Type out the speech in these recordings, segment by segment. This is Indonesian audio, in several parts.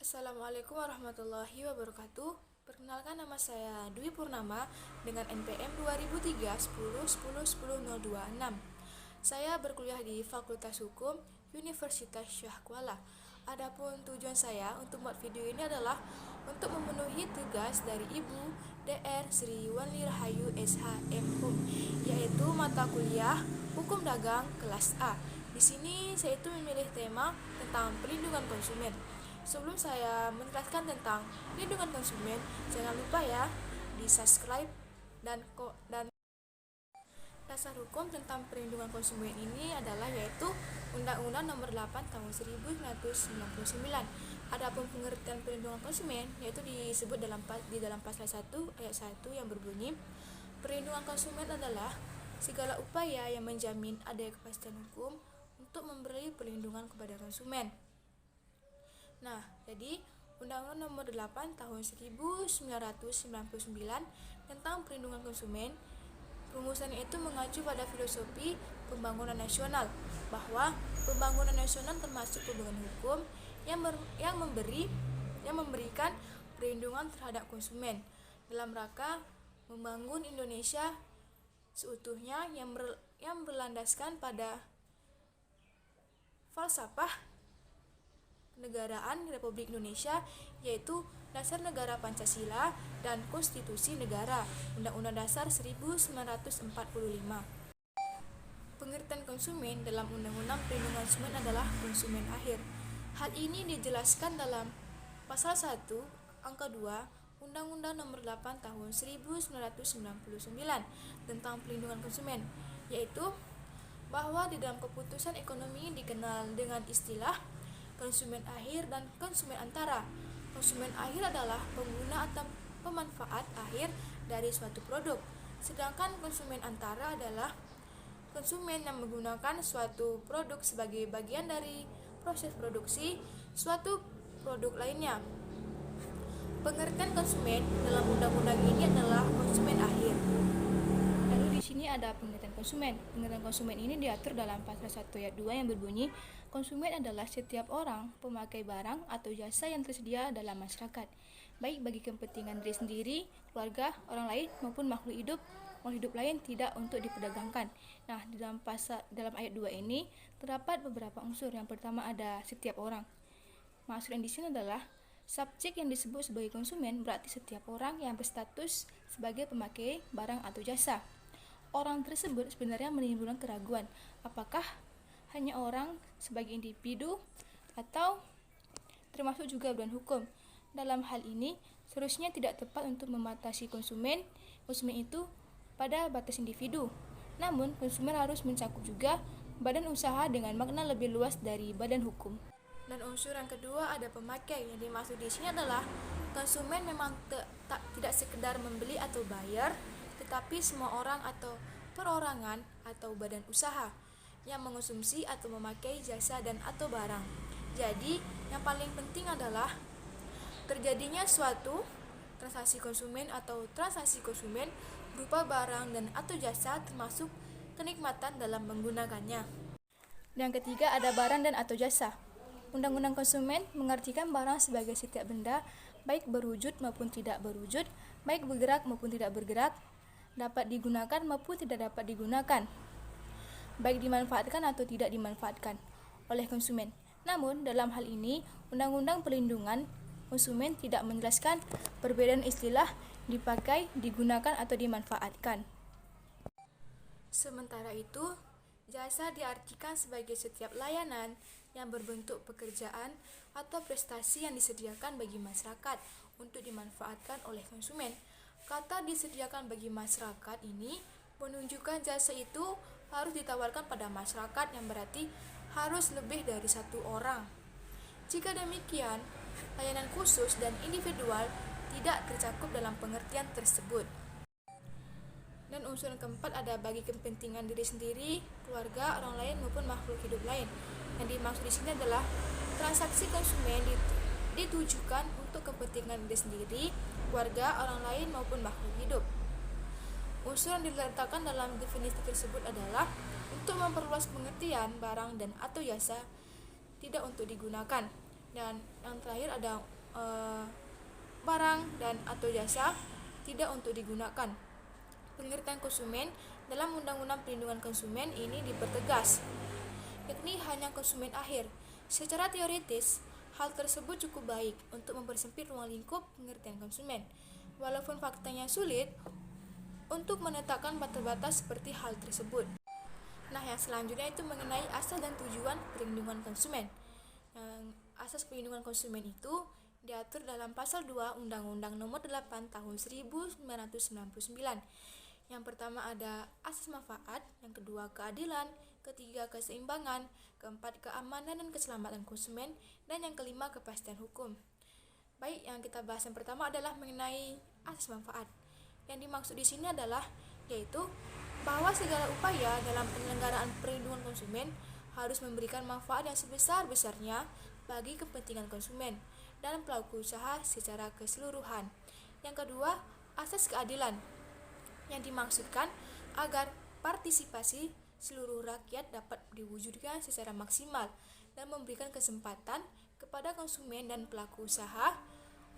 Assalamualaikum warahmatullahi wabarakatuh. Perkenalkan, nama saya Dwi Purnama dengan NPM 2003 10 10 10 026. Saya berkuliah di Fakultas Hukum Universitas Syah Kuala. Adapun tujuan saya untuk membuat video ini adalah untuk memenuhi tugas dari Ibu Dr. Sri Wanli Rahayu SHM Hum, yaitu mata kuliah Hukum Dagang kelas A. Di sini saya itu memilih tema tentang perlindungan konsumen. Sebelum saya menjelaskan tentang perlindungan konsumen, jangan lupa ya di subscribe dan dasar hukum tentang perlindungan konsumen ini adalah yaitu Undang-Undang Nomor 8 Tahun 1999. Adapun pengertian perlindungan konsumen yaitu disebut di dalam pasal 1 ayat 1 yang berbunyi, perlindungan konsumen adalah segala upaya yang menjamin adanya kepastian hukum untuk memberi perlindungan kepada konsumen. Nah, jadi Undang-Undang Nomor 8 Tahun 1999 tentang perlindungan konsumen, rumusannya itu mengacu pada filosofi pembangunan nasional, bahwa pembangunan nasional termasuk pembangunan hukum yang memberikan perlindungan terhadap konsumen dalam rangka membangun Indonesia seutuhnya yang berlandaskan pada falsafah Negaraan Republik Indonesia, yaitu Dasar Negara Pancasila dan Konstitusi Negara Undang-Undang Dasar 1945. Pengertian konsumen dalam Undang-Undang Perlindungan Konsumen adalah konsumen akhir. Hal ini dijelaskan dalam pasal 1 angka 2 Undang-Undang Nomor 8 Tahun 1999 tentang perlindungan konsumen, yaitu bahwa di dalam keputusan ekonomi dikenal dengan istilah konsumen akhir dan konsumen antara. Konsumen akhir adalah pengguna atau pemanfaat akhir dari suatu produk, sedangkan konsumen antara adalah konsumen yang menggunakan suatu produk sebagai bagian dari proses produksi suatu produk lainnya. Pengertian konsumen dalam undang-undang ini adalah konsumen akhir. Lalu di sini ada pengertian konsumen. Pengertian konsumen ini diatur dalam pasal 1 ayat 2 yang berbunyi, konsumen adalah setiap orang pemakai barang atau jasa yang tersedia dalam masyarakat, baik bagi kepentingan diri sendiri, keluarga, orang lain maupun makhluk hidup lain tidak untuk diperdagangkan. Nah, dalam ayat 2 ini terdapat beberapa unsur. Yang pertama ada setiap orang. Maksud yang di sini adalah subjek yang disebut sebagai konsumen berarti setiap orang yang berstatus sebagai pemakai barang atau jasa. Orang tersebut sebenarnya menimbulkan keraguan, apakah hanya orang sebagai individu atau termasuk juga badan hukum. Dalam hal ini, seharusnya tidak tepat untuk membatasi konsumen itu pada batas individu. Namun, konsumen harus mencakup juga badan usaha dengan makna lebih luas dari badan hukum. Dan unsur yang kedua ada pemakai. Yang dimaksud di sini adalah konsumen memang tidak sekedar membeli atau bayar, tetapi semua orang atau perorangan atau badan usaha yang mengonsumsi atau memakai jasa dan atau barang. Jadi, yang paling penting adalah terjadinya suatu transaksi konsumen atau transaksi konsumen berupa barang dan atau jasa termasuk kenikmatan dalam menggunakannya. Yang ketiga ada barang dan atau jasa. Undang-Undang Konsumen mengartikan barang sebagai setiap benda, baik berwujud maupun tidak berwujud, baik bergerak maupun tidak bergerak, dapat digunakan maupun tidak dapat digunakan, baik dimanfaatkan atau tidak dimanfaatkan oleh konsumen. Namun, dalam hal ini, Undang-Undang Perlindungan Konsumen tidak menjelaskan perbedaan istilah dipakai, digunakan, atau dimanfaatkan. Sementara itu, jasa diartikan sebagai setiap layanan yang berbentuk pekerjaan atau prestasi yang disediakan bagi masyarakat untuk dimanfaatkan oleh konsumen. Kata disediakan bagi masyarakat ini menunjukkan jasa itu harus ditawarkan pada masyarakat, yang berarti harus lebih dari satu orang. Jika demikian, layanan khusus dan individual tidak tercakup dalam pengertian tersebut. Dan unsur yang keempat ada bagi kepentingan diri sendiri, keluarga, orang lain maupun makhluk hidup lain. Yang dimaksud di sini adalah transaksi konsumen ditujukan untuk kepentingan diri sendiri, keluarga, orang lain maupun makhluk hidup. Unsur yang diletakkan dalam definisi tersebut adalah untuk memperluas pengertian barang dan atau jasa, tidak untuk digunakan. Dan yang terakhir ada barang dan atau jasa tidak untuk digunakan. Pengertian konsumen dalam Undang-Undang Perlindungan Konsumen ini dipertegas, yakni hanya konsumen akhir. Secara teoritis, hal tersebut cukup baik untuk mempersempit ruang lingkup pengertian konsumen, walaupun faktanya sulit untuk menetapkan batas-batas seperti hal tersebut. Nah, yang selanjutnya itu mengenai asas dan tujuan perlindungan konsumen. Asas perlindungan konsumen itu diatur dalam pasal 2 Undang-Undang Nomor 8 Tahun 1999. Yang pertama ada asas manfaat, yang kedua keadilan, ketiga keseimbangan, keempat keamanan dan keselamatan konsumen, dan yang kelima kepastian hukum. Baik, yang kita bahas yang pertama adalah mengenai asas manfaat. Yang dimaksud di sini adalah yaitu bahwa segala upaya dalam penyelenggaraan perlindungan konsumen harus memberikan manfaat yang sebesar-besarnya bagi kepentingan konsumen dan pelaku usaha secara keseluruhan. Yang kedua, asas keadilan, yang dimaksudkan agar partisipasi seluruh rakyat dapat diwujudkan secara maksimal dan memberikan kesempatan kepada konsumen dan pelaku usaha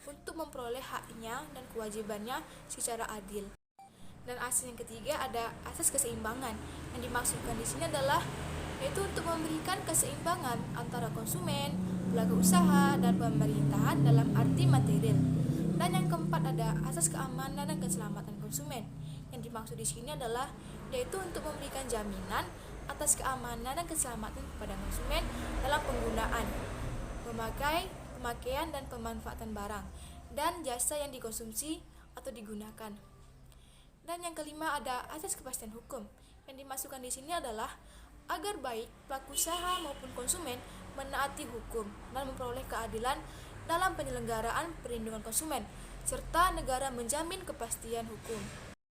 untuk memperoleh haknya dan kewajibannya secara adil. Dan asas yang ketiga ada asas keseimbangan, yang dimaksudkan di sini adalah yaitu untuk memberikan keseimbangan antara konsumen, pelaku usaha, dan pemerintahan dalam arti material. Dan yang keempat ada asas keamanan dan keselamatan konsumen, yang dimaksud di sini adalah yaitu untuk memberikan jaminan atas keamanan dan keselamatan kepada konsumen dalam penggunaan, pemakaian dan pemanfaatan barang dan jasa yang dikonsumsi atau digunakan. Dan yang kelima ada asas kepastian hukum, yang dimasukkan di sini adalah agar baik pelaku usaha maupun konsumen menaati hukum dan memperoleh keadilan dalam penyelenggaraan perlindungan konsumen, serta negara menjamin kepastian hukum.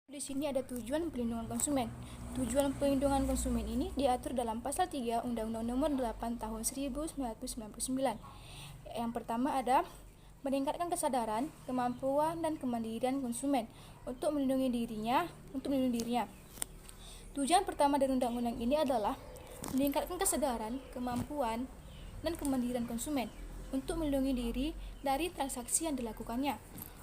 Di sini ada tujuan perlindungan konsumen. Tujuan perlindungan konsumen ini diatur dalam pasal 3 Undang-Undang Nomor 8 Tahun 1999. Yang pertama ada meningkatkan kesadaran, kemampuan dan kemandirian konsumen untuk melindungi dirinya. Tujuan pertama dari undang-undang ini adalah meningkatkan kesadaran, kemampuan dan kemandirian konsumen untuk melindungi diri dari transaksi yang dilakukannya.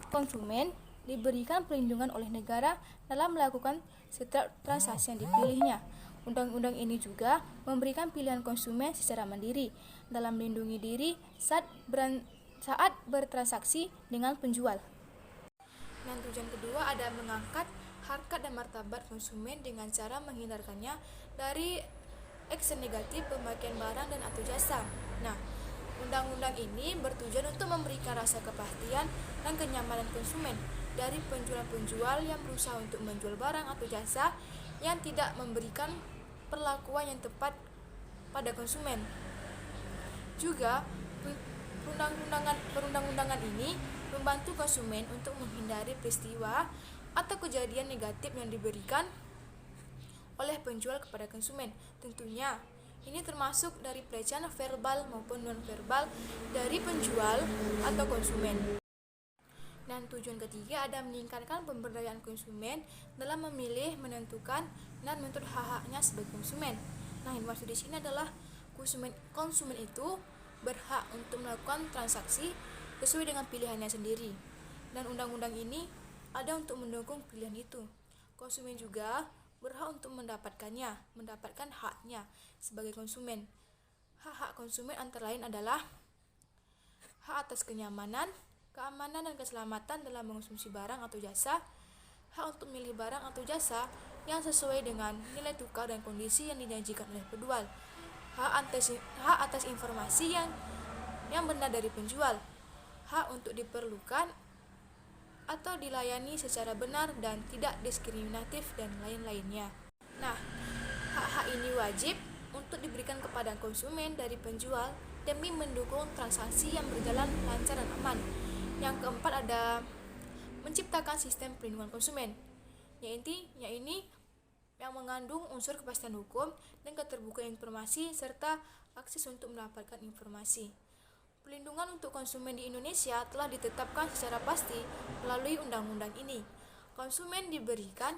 Konsumen diberikan perlindungan oleh negara dalam melakukan setiap transaksi yang dipilihnya. Undang-undang ini juga memberikan pilihan konsumen secara mandiri dalam melindungi diri saat bertransaksi dengan penjual. Dan tujuan kedua ada mengangkat harkat dan martabat konsumen dengan cara menghindarkannya dari aksi negatif pemakaian barang dan atau jasa. Nah, undang-undang ini bertujuan untuk memberikan rasa kepastian dan kenyamanan konsumen dari penjual-penjual yang berusaha untuk menjual barang atau jasa yang tidak memberikan perlakuan yang tepat pada konsumen. Juga perundang-undangan ini membantu konsumen untuk menghindari peristiwa atau kejadian negatif yang diberikan oleh penjual kepada konsumen. Tentunya ini termasuk dari pelecehan verbal maupun non-verbal dari penjual atau konsumen. Dan tujuan ketiga ada meningkatkan pemberdayaan konsumen dalam memilih, menentukan, dan menuntut hak-haknya sebagai konsumen. Nah, yang dimaksud di sini adalah konsumen itu berhak untuk melakukan transaksi sesuai dengan pilihannya sendiri. Dan undang-undang ini ada untuk mendukung pilihan itu. Konsumen juga berhak untuk mendapatkan haknya sebagai konsumen. Hak-hak konsumen antara lain adalah hak atas kenyamanan, keamanan dan keselamatan dalam mengonsumsi barang atau jasa, hak untuk memilih barang atau jasa yang sesuai dengan nilai tukar dan kondisi yang dijanjikan oleh penjual, hak atas informasi yang benar dari penjual, hak untuk diperlukan atau dilayani secara benar dan tidak diskriminatif dan lain-lainnya. Nah, hak-hak ini wajib untuk diberikan kepada konsumen dari penjual demi mendukung transaksi yang berjalan lancar dan aman. Yang keempat ada menciptakan sistem perlindungan konsumen, yaitu yang mengandung unsur kepastian hukum dan keterbukaan informasi serta akses untuk mendapatkan informasi. Perlindungan untuk konsumen di Indonesia telah ditetapkan secara pasti melalui undang-undang ini. Konsumen diberikan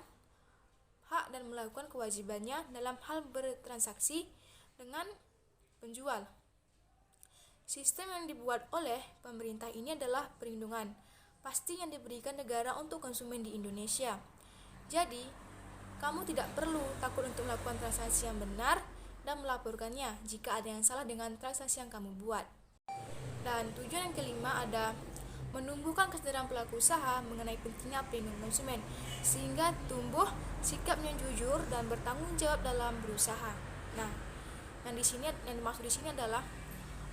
hak dan melakukan kewajibannya dalam hal bertransaksi dengan penjual. Sistem yang dibuat oleh pemerintah ini adalah perlindungan pasti yang diberikan negara untuk konsumen di Indonesia. Jadi, kamu tidak perlu takut untuk melakukan transaksi yang benar dan melaporkannya jika ada yang salah dengan transaksi yang kamu buat. Dan tujuan yang kelima ada menumbuhkan kesadaran pelaku usaha mengenai pentingnya perlindungan konsumen sehingga tumbuh sikap yang jujur dan bertanggung jawab dalam berusaha. Nah, yang dimaksud di sini adalah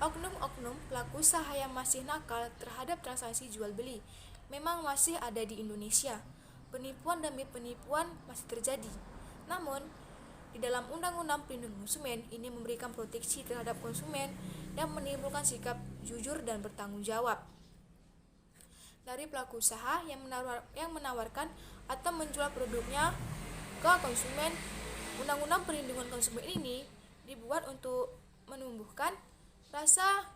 oknum-oknum pelaku usaha yang masih nakal terhadap transaksi jual beli memang masih ada di Indonesia. Penipuan demi penipuan masih terjadi. Namun, di dalam Undang-Undang Perlindungan Konsumen ini memberikan proteksi terhadap konsumen dan menimbulkan sikap jujur dan bertanggung jawab dari pelaku usaha yang menawarkan atau menjual produknya ke konsumen. Undang-Undang Perlindungan Konsumen ini dibuat untuk menumbuhkan rasa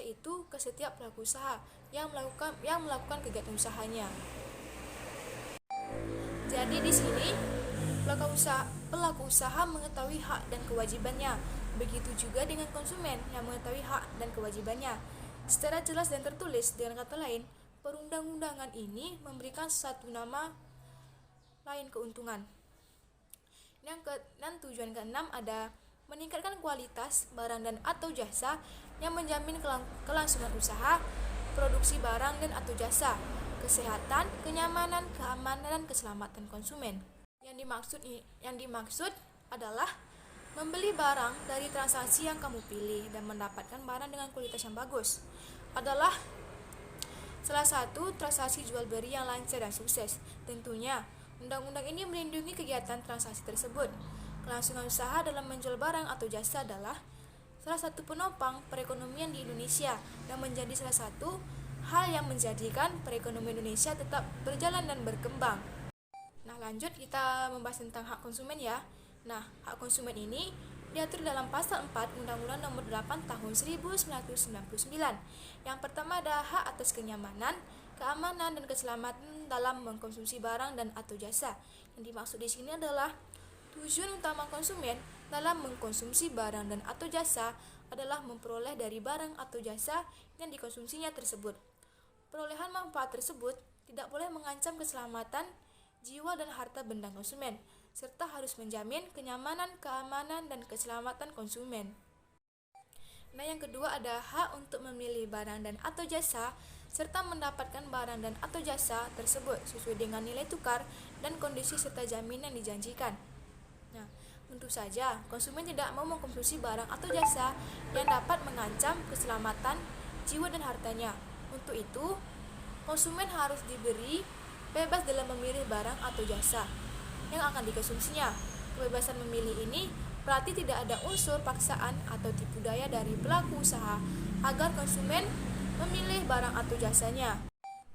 itu ke setiap pelaku usaha yang melakukan kegiatan usahanya. Jadi di sini pelaku usaha mengetahui hak dan kewajibannya. Begitu juga dengan konsumen yang mengetahui hak dan kewajibannya secara jelas dan tertulis. Dengan kata lain, perundang-undangan ini memberikan satu nama lain keuntungan. Dan tujuan keenam ada meningkatkan kualitas barang dan atau jasa yang menjamin kelangsungan usaha, produksi barang dan atau jasa, kesehatan, kenyamanan, keamanan, dan keselamatan konsumen. Yang dimaksud adalah membeli barang dari transaksi yang kamu pilih dan mendapatkan barang dengan kualitas yang bagus adalah salah satu transaksi jual beli yang lancar dan sukses. Tentunya, undang-undang ini melindungi kegiatan transaksi tersebut. Kelangsungan usaha dalam menjual barang atau jasa adalah salah satu penopang perekonomian di Indonesia dan menjadi salah satu hal yang menjadikan perekonomian Indonesia tetap berjalan dan berkembang. Nah, lanjut kita membahas tentang hak konsumen ya. Nah, hak konsumen ini diatur dalam pasal 4 Undang-Undang Nomor 8 Tahun 1999. Yang pertama ada hak atas kenyamanan, keamanan, dan keselamatan dalam mengkonsumsi barang dan atau jasa. Yang dimaksud di sini adalah tujuan utama konsumen dalam mengkonsumsi barang dan atau jasa adalah memperoleh dari barang atau jasa yang dikonsumsinya tersebut. Perolehan manfaat tersebut tidak boleh mengancam keselamatan jiwa dan harta benda konsumen, serta harus menjamin kenyamanan, keamanan, dan keselamatan konsumen. Nah, yang kedua ada hak untuk memilih barang dan atau jasa serta mendapatkan barang dan atau jasa tersebut sesuai dengan nilai tukar dan kondisi serta jaminan dijanjikan. Nah, tentu saja konsumen tidak mau mengkonsumsi barang atau jasa yang dapat mengancam keselamatan jiwa dan hartanya. Untuk itu, konsumen harus diberi bebas dalam memilih barang atau jasa yang akan dikonsumsinya. Kebebasan memilih ini berarti tidak ada unsur paksaan atau tipu daya dari pelaku usaha agar konsumen memilih barang atau jasanya.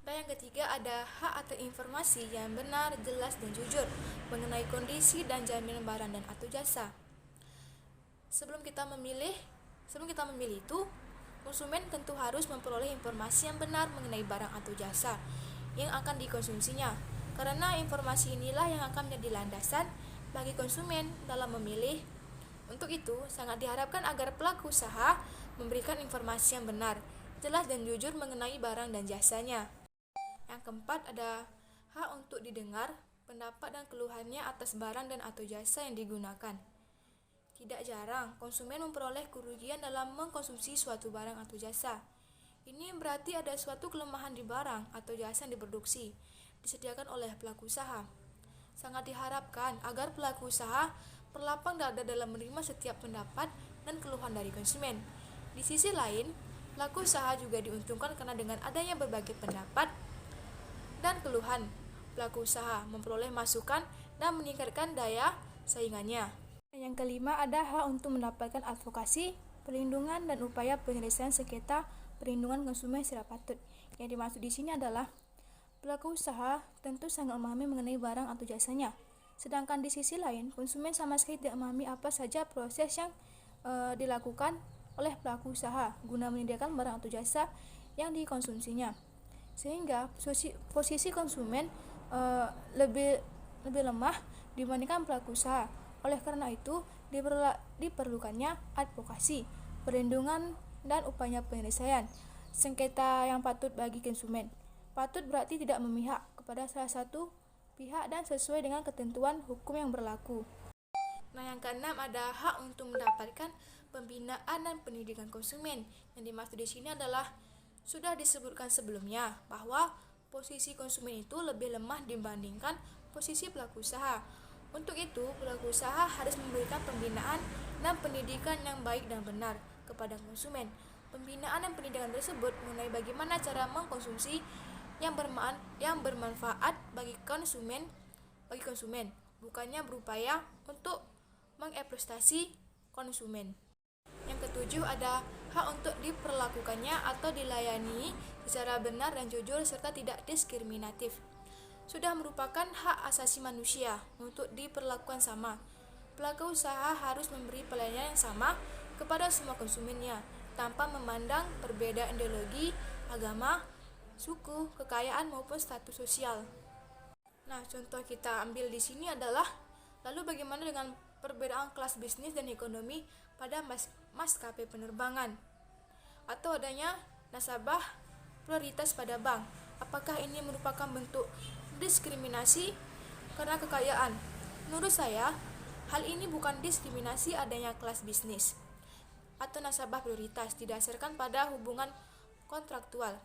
Dan yang ketiga ada hak atau informasi yang benar, jelas, dan jujur mengenai kondisi dan jaminan barang dan atau jasa. Sebelum kita memilih itu, konsumen tentu harus memperoleh informasi yang benar mengenai barang atau jasa yang akan dikonsumsinya. Karena informasi inilah yang akan menjadi landasan bagi konsumen dalam memilih. Untuk itu, sangat diharapkan agar pelaku usaha memberikan informasi yang benar, jelas, dan jujur mengenai barang dan jasanya. Yang keempat ada hak untuk didengar pendapat dan keluhannya atas barang dan atau jasa yang digunakan. Tidak jarang konsumen memperoleh kerugian dalam mengkonsumsi suatu barang atau jasa. Ini berarti ada suatu kelemahan di barang atau jasa yang diproduksi, disediakan oleh pelaku usaha. Sangat diharapkan agar pelaku usaha berlapang dada dalam menerima setiap pendapat dan keluhan dari konsumen. Di sisi lain, pelaku usaha juga diuntungkan karena dengan adanya berbagai pendapat dan keluhan, pelaku usaha memperoleh masukan dan meningkatkan daya saingannya. Yang kelima ada hak untuk mendapatkan advokasi, perlindungan, dan upaya penyelesaian sengketa perlindungan konsumen secara patut. Yang dimaksud di sini adalah pelaku usaha tentu sangat memahami mengenai barang atau jasanya. Sedangkan di sisi lain, konsumen sama sekali tidak memahami apa saja proses yang dilakukan oleh pelaku usaha guna menyediakan barang atau jasa yang dikonsumsinya. Sehingga posisi konsumen lebih lemah dibandingkan pelaku usaha. Oleh karena itu, diperlukannya advokasi, perlindungan dan upaya penyelesaian sengketa yang patut bagi konsumen. Patut berarti tidak memihak kepada salah satu pihak dan sesuai dengan ketentuan hukum yang berlaku. Nah, yang keenam ada hak untuk mendapatkan pembinaan dan pendidikan konsumen. Yang dimaksud di sini adalah sudah disebutkan sebelumnya bahwa posisi konsumen itu lebih lemah dibandingkan posisi pelaku usaha. Untuk itu, pelaku usaha harus memberikan pembinaan dan pendidikan yang baik dan benar kepada konsumen. Pembinaan dan pendidikan tersebut mengenai bagaimana cara mengkonsumsi yang bermanfaat bagi konsumen, bukannya berupaya untuk mengeksploitasi konsumen. Yang ketujuh ada hak untuk diperlakukannya atau dilayani secara benar dan jujur serta tidak diskriminatif. Sudah merupakan hak asasi manusia untuk diperlakukan sama. Pelaku usaha harus memberi pelayanan yang sama kepada semua konsumennya tanpa memandang perbedaan ideologi, agama, suku, kekayaan maupun status sosial. Nah, contoh kita ambil di sini adalah lalu bagaimana dengan perbedaan kelas bisnis dan ekonomi pada maskapai penerbangan atau adanya nasabah prioritas pada bank. Apakah ini merupakan bentuk diskriminasi karena kekayaan? Menurut saya, hal ini bukan diskriminasi adanya kelas bisnis atau nasabah prioritas didasarkan pada hubungan kontraktual.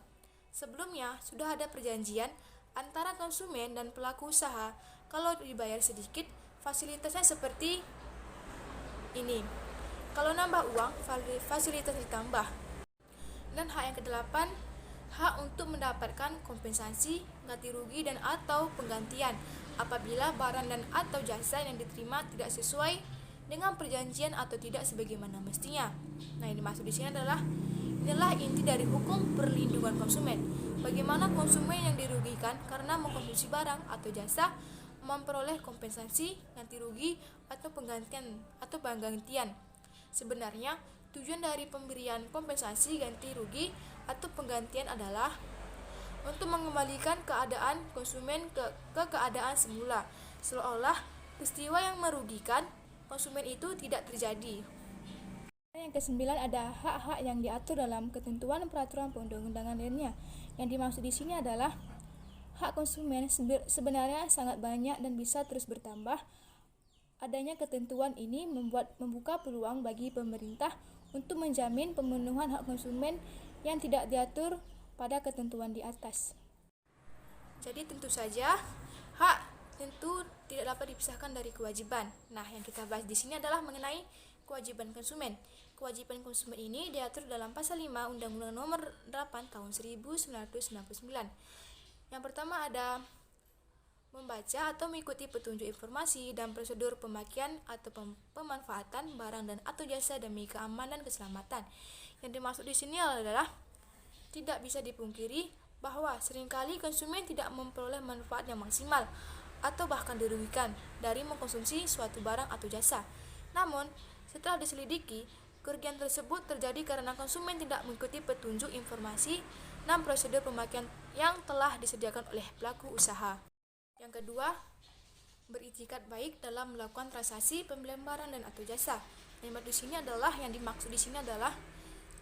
Sebelumnya, sudah ada perjanjian antara konsumen dan pelaku usaha. Kalau dibayar sedikit, fasilitasnya seperti ini. Kalau nambah uang, fasilitas ditambah. Dan hak yang kedelapan, hak untuk mendapatkan kompensasi, ganti rugi dan atau penggantian apabila barang dan atau jasa yang diterima tidak sesuai dengan perjanjian atau tidak sebagaimana mestinya. Nah, yang dimaksud di sini inilah inti dari hukum perlindungan konsumen. Bagaimana konsumen yang dirugikan karena mengkonsumsi barang atau jasa memperoleh kompensasi, ganti rugi atau penggantian. Sebenarnya, tujuan dari pemberian kompensasi, ganti rugi atau penggantian adalah untuk mengembalikan keadaan konsumen ke keadaan semula, seolah-olah peristiwa yang merugikan konsumen itu tidak terjadi. Yang kesembilan ada hak-hak yang diatur dalam ketentuan peraturan perundang-undangan lainnya. Yang dimaksud di sini adalah hak konsumen sebenarnya sangat banyak dan bisa terus bertambah. Adanya ketentuan ini membuka peluang bagi pemerintah untuk menjamin pemenuhan hak konsumen yang tidak diatur pada ketentuan di atas. Jadi tentu saja hak tentu tidak dapat dipisahkan dari kewajiban. Nah, yang kita bahas di sini adalah mengenai kewajiban konsumen. Kewajiban konsumen ini diatur dalam pasal 5 Undang-Undang Nomor 8 Tahun 1999. Yang pertama ada membaca atau mengikuti petunjuk informasi dan prosedur pemakaian atau pemanfaatan barang dan atau jasa demi keamanan dan keselamatan. Yang dimaksud di sini adalah tidak bisa dipungkiri bahwa seringkali konsumen tidak memperoleh manfaat yang maksimal atau bahkan dirugikan dari mengkonsumsi suatu barang atau jasa. Namun, setelah diselidiki, kerugian tersebut terjadi karena konsumen tidak mengikuti petunjuk informasi dan prosedur pemakaian yang telah disediakan oleh pelaku usaha. Yang kedua, beritikat baik dalam melakukan transaksi pembelian barang dan atau jasa. Yang dimaksud di sini adalah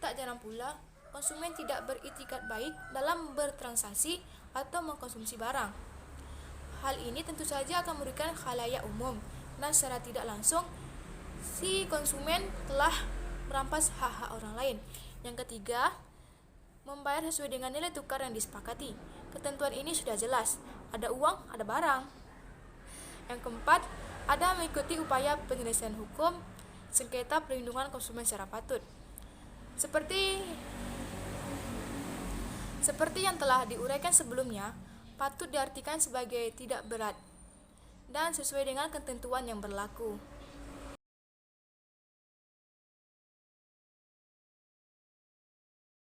tak jarang pula konsumen tidak beritikat baik dalam bertransaksi atau mengkonsumsi barang. Hal ini tentu saja akan merugikan khalayak umum dan secara tidak langsung si konsumen telah merampas hak-hak orang lain. Yang ketiga, membayar sesuai dengan nilai tukar yang disepakati. Ketentuan ini sudah jelas, ada uang, ada barang. Yang keempat, ada mengikuti upaya penyelesaian hukum sengketa perlindungan konsumen secara patut. Seperti yang telah diuraikan sebelumnya, patut diartikan sebagai tidak berat dan sesuai dengan ketentuan yang berlaku.